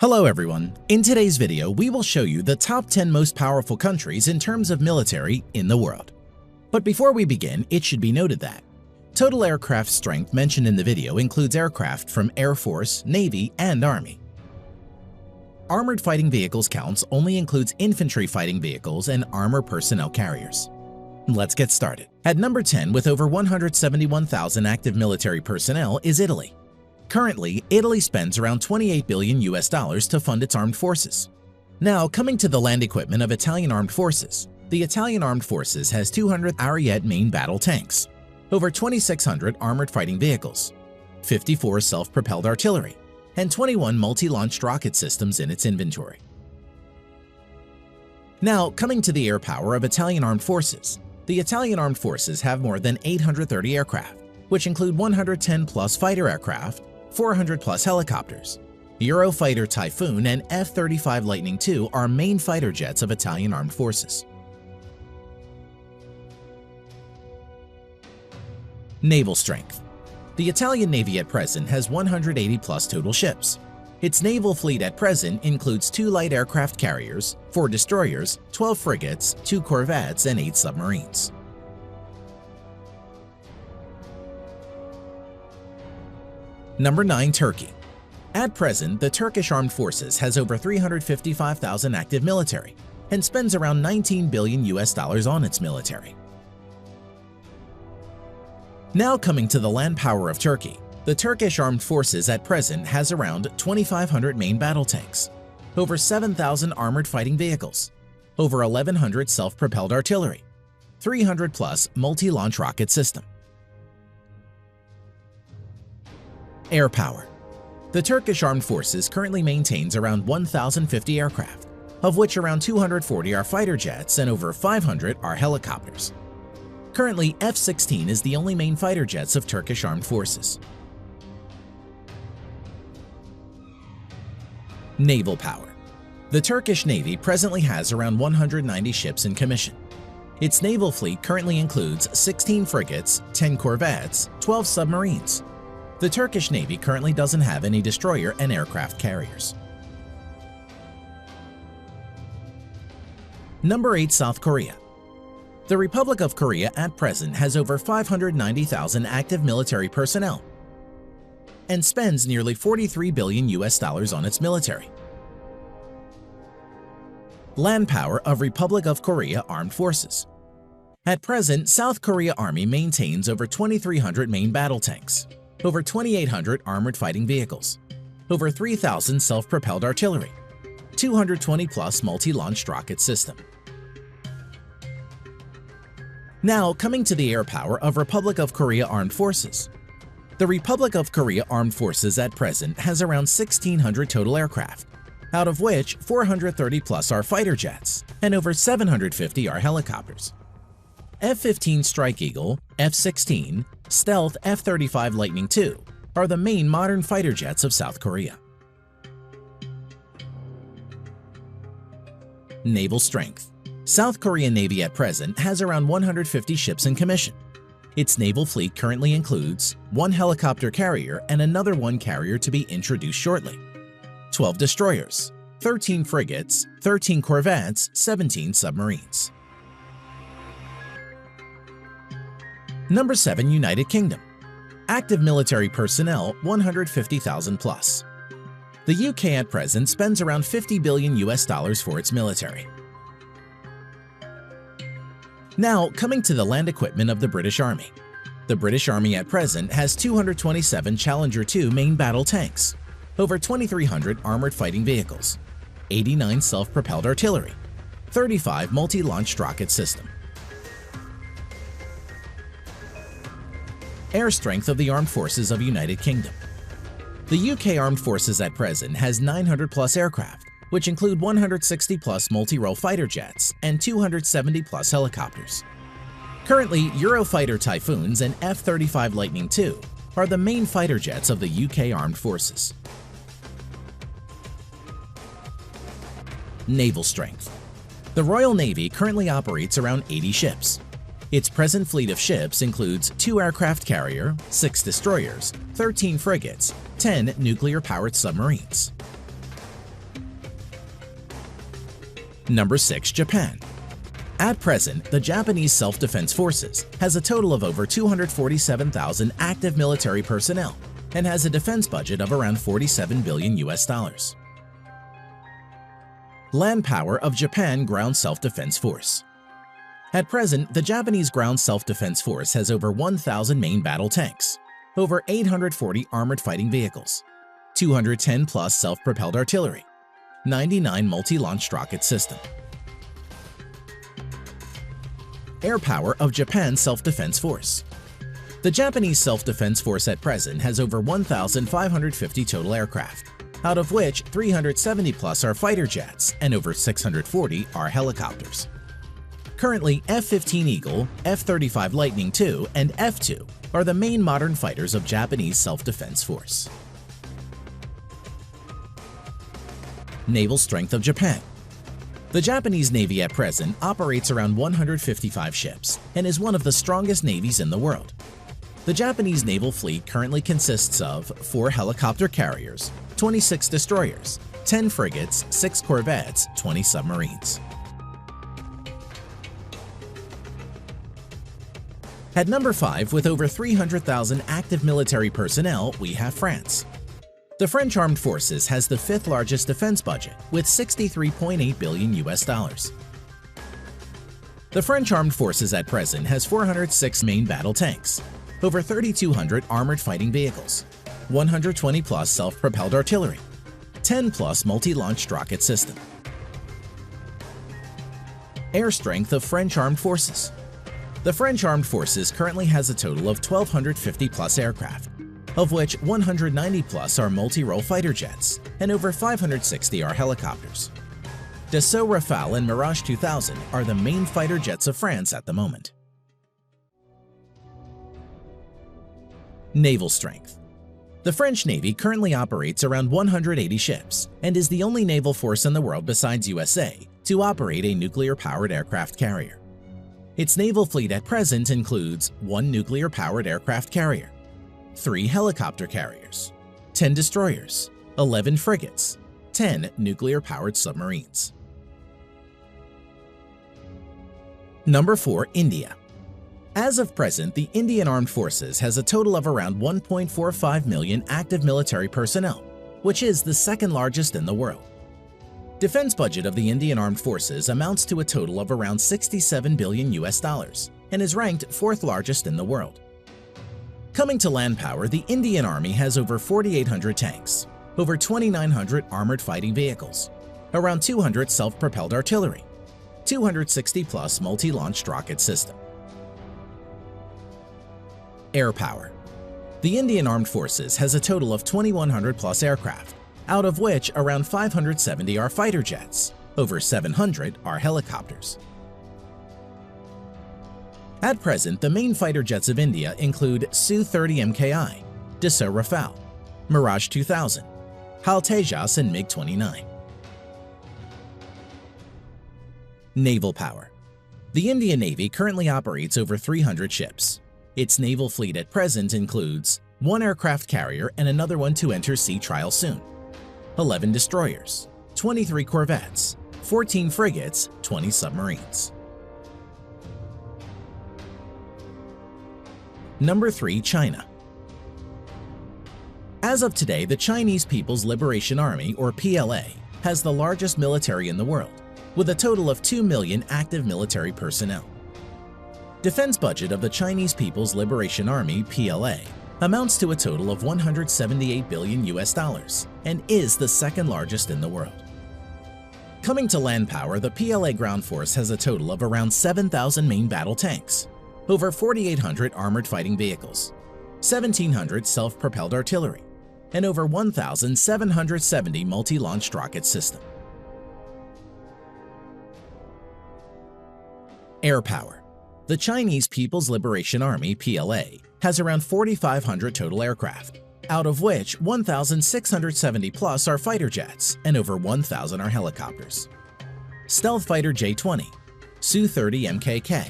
Hello everyone, in today's video we will show you the top 10 most powerful countries in terms of military in the world. But before we begin, it should be noted that total aircraft strength mentioned in the video includes aircraft from Air Force, Navy, and Army. Armored fighting vehicles counts only includes infantry fighting vehicles and armor personnel carriers. Let's get started. At number 10 with over 171,000 active military personnel is Italy. Currently, Italy spends around $28 billion to fund its armed forces. Now, coming to the land equipment of Italian armed forces, the Italian armed forces has 200 Armoured main battle tanks, over 2,600 armored fighting vehicles, 54 self-propelled artillery, and 21 multi-launched rocket systems in its inventory. Now, coming to the air power of Italian armed forces, the Italian armed forces have more than 830 aircraft, which include 110-plus fighter aircraft, 400-plus helicopters. Eurofighter Typhoon and F-35 Lightning II are main fighter jets of Italian armed forces. Naval strength. The Italian Navy at present has 180-plus total ships. Its naval fleet at present includes 2 light aircraft carriers, 4 destroyers, 12 frigates, 2 corvettes, and 8 submarines. Number 9. Turkey. At present, the Turkish Armed Forces has over 355,000 active military and spends around $19 billion on its military. Now coming to the land power of Turkey, the Turkish Armed Forces at present has around 2,500 main battle tanks, over 7,000 armored fighting vehicles, over 1,100 self-propelled artillery, 300-plus multi-launch rocket system. Air power. The Turkish Armed Forces currently maintains around 1,050 aircraft, of which around 240 are fighter jets and over 500 are helicopters. Currently, F-16 is the only main fighter jets of Turkish Armed Forces. Naval power. The Turkish Navy presently has around 190 ships in commission. Its naval fleet currently includes 16 frigates, 10 corvettes, 12 submarines. The Turkish Navy currently doesn't have any destroyer and aircraft carriers. Number 8. South Korea. The Republic of Korea at present has over 590,000 active military personnel and spends nearly $43 billion on its military. Land power of Republic of Korea Armed Forces. At present, South Korea Army maintains over 2,300 main battle tanks, over 2,800 armored fighting vehicles, over 3,000 self-propelled artillery, 220-plus multi-launched rocket system. Now, coming to the air power of Republic of Korea Armed Forces. The Republic of Korea Armed Forces at present has around 1,600 total aircraft, out of which 430-plus are fighter jets and over 750 are helicopters. F-15 Strike Eagle, F-16, Stealth F-35 Lightning II are the main modern fighter jets of South Korea. Naval strength. South Korean Navy at present has around 150 ships in commission. Its naval fleet currently includes 1 helicopter carrier and another 1 carrier to be introduced shortly, 12 destroyers, 13 frigates, 13 corvettes, 17 submarines. Number 7. United Kingdom. Active military personnel 150,000 plus. The UK at present spends around $50 billion for its military. Now, coming to the land equipment of the British Army. The British Army at present has 227 Challenger 2 main battle tanks, over 2,300 armored fighting vehicles, 89 self-propelled artillery, 35 multi-launched rocket system. Air strength of the Armed Forces of United Kingdom. The UK Armed Forces at present has 900-plus aircraft, which include 160-plus multi-role fighter jets and 270-plus helicopters. Currently, Eurofighter Typhoons and F-35 Lightning II are the main fighter jets of the UK Armed Forces. Naval strength. The Royal Navy currently operates around 80 ships. Its present fleet of ships includes 2 aircraft carrier, 6 destroyers, 13 frigates, 10 nuclear-powered submarines. Number 6. Japan. At present, the Japanese Self-Defense Forces has a total of over 247,000 active military personnel and has a defense budget of around $47 billion. Land power of Japan Ground Self-Defense Force. At present, the Japanese Ground Self-Defense Force has over 1,000 main battle tanks, over 840 armored fighting vehicles, 210 plus self-propelled artillery, 99 multi-launched rocket system. Air power of Japan Self-Defense Force. The Japanese Self-Defense Force at present has over 1,550 total aircraft, out of which 370 plus are fighter jets and over 640 are helicopters. Currently, F-15 Eagle, F-35 Lightning II, and F-2 are the main modern fighters of Japanese Self-Defense Force. Naval strength of Japan. The Japanese Navy at present operates around 155 ships and is one of the strongest navies in the world. The Japanese naval fleet currently consists of 4 helicopter carriers, 26 destroyers, 10 frigates, 6 corvettes, 20 submarines. At number 5, with over 300,000 active military personnel, we have France. The French Armed Forces has the 5th largest defense budget with $63.8 billion. The French Armed Forces at present has 406 main battle tanks, over 3,200 armored fighting vehicles, 120 plus self-propelled artillery, 10 plus multi-launched rocket system. Air strength of French Armed Forces. The French Armed Forces currently has a total of 1,250 plus aircraft, of which 190 plus are multi-role fighter jets and over 560 are helicopters. Dassault Rafale and Mirage 2000 are the main fighter jets of France at the moment. Naval strength. The French Navy currently operates around 180 ships and is the only naval force in the world besides USA to operate a nuclear-powered aircraft carrier. Its naval fleet at present includes 1 nuclear-powered aircraft carrier, 3 helicopter carriers, 10 destroyers, 11 frigates, 10 nuclear-powered submarines. Number 4. India. As of present, the Indian Armed Forces has a total of around 1.45 million active military personnel, which is the 2nd largest in the world. Defense budget of the Indian Armed Forces amounts to a total of around $67 billion and is ranked 4th largest in the world. Coming to land power, the Indian Army has over 4,800 tanks, over 2,900 armored fighting vehicles, around 200 self-propelled artillery, 260 plus multi-launched rocket system. Air power. The Indian Armed Forces has a total of 2,100 plus aircraft, out of which around 570 are fighter jets, over 700 are helicopters. At present, the main fighter jets of India include Su-30 MKI, Dassault Rafale, Mirage 2000, HAL Tejas and MiG-29. Naval power. The Indian Navy currently operates over 300 ships. Its naval fleet at present includes 1 aircraft carrier and another one to enter sea trial soon, 11 destroyers, 23 corvettes, 14 frigates, 20 submarines. Number 3. China. As of today, the Chinese People's Liberation Army, or PLA, has the largest military in the world, with a total of 2 million active military personnel. Defense budget of the Chinese People's Liberation Army, PLA, amounts to a total of $178 billion and is the 2nd largest in the world. Coming to land power, the PLA ground force has a total of around 7,000 main battle tanks, over 4,800 armored fighting vehicles, 1,700 self-propelled artillery, and over 1,770 multi-launched rocket system. Air power. The Chinese People's Liberation Army, PLA, has around 4,500 total aircraft, out of which 1,670 plus are fighter jets and over 1,000 are helicopters. Stealth fighter J-20, Su-30 MKK,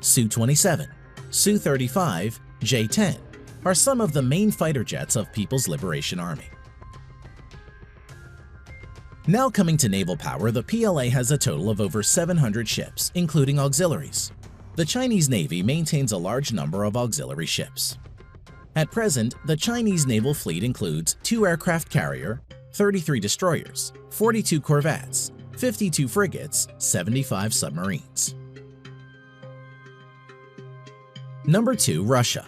Su-27, Su-35, J-10 are some of the main fighter jets of People's Liberation Army. Now coming to naval power, the PLA has a total of over 700 ships, including auxiliaries. The Chinese Navy maintains a large number of auxiliary ships. At present, the Chinese naval fleet includes 2 aircraft carrier, 33 destroyers, 42 corvettes, 52 frigates, 75 submarines. Number 2. Russia.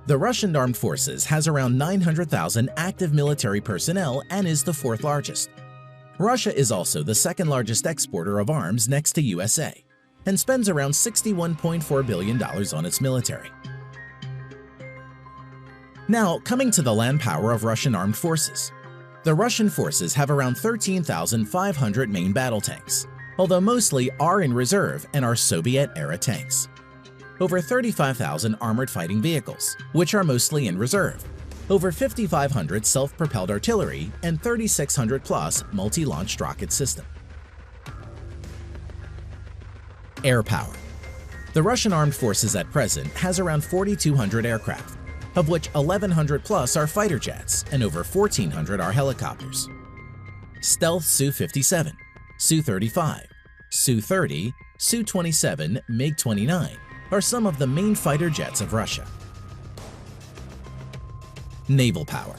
The Russian Armed Forces has around 900,000 active military personnel and is the 4th largest. Russia is also the 2nd largest exporter of arms next to USA and spends around $61.4 billion on its military. Now, coming to the land power of Russian armed forces. The Russian forces have around 13,500 main battle tanks, although mostly are in reserve and are Soviet-era tanks. Over 35,000 armored fighting vehicles, which are mostly in reserve. Over 5,500 self-propelled artillery and 3,600 plus multi-launched rocket system. Air power. The Russian armed forces at present has around 4,200 aircraft, of which 1,100 plus are fighter jets and over 1,400 are helicopters. Stealth Su-57, Su-35, Su-30, Su-27, MiG-29 are some of the main fighter jets of Russia. Naval power.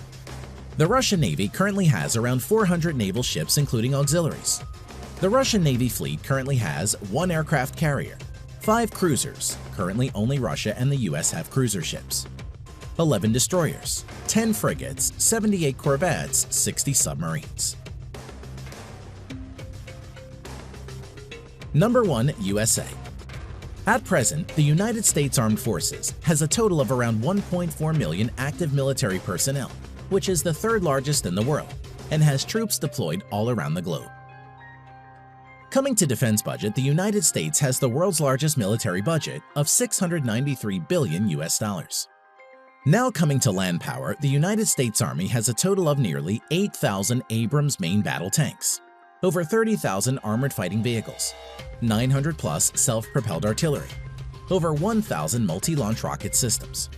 The Russian Navy currently has around 400 naval ships including auxiliaries. The Russian Navy fleet currently has 1 aircraft carrier, 5 cruisers, currently only Russia and the US have cruiser ships, 11 destroyers, 10 frigates, 78 corvettes, 60 submarines. Number 1. USA. At present, the United States Armed Forces has a total of around 1.4 million active military personnel, which is the 3rd largest in the world, and has troops deployed all around the globe. Coming to defense budget, the United States has the world's largest military budget of $693 billion US. Now coming to land power, the United States Army has a total of nearly 8,000 Abrams main battle tanks, over 30,000 armored fighting vehicles, 900 plus self-propelled artillery, over 1,000 multi-launch rocket systems.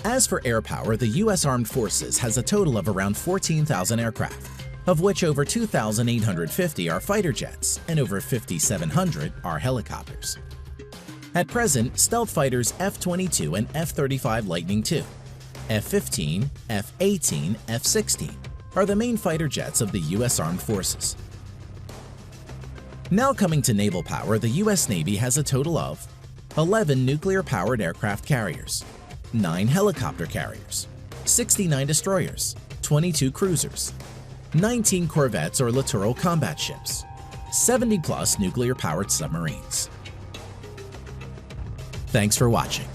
As for air power, the U.S. Armed Forces has a total of around 14,000 aircraft, of which over 2,850 are fighter jets and over 5,700 are helicopters. At present, stealth fighters F-22 and F-35 Lightning II, F-15, F-18, F-16 are the main fighter jets of the U.S. Armed Forces. Now coming to naval power, the U.S. Navy has a total of 11 nuclear-powered aircraft carriers, 9 helicopter carriers, 69 destroyers, 22 cruisers, 19 corvettes or littoral combat ships, 70 plus nuclear-powered submarines. Thanks for watching.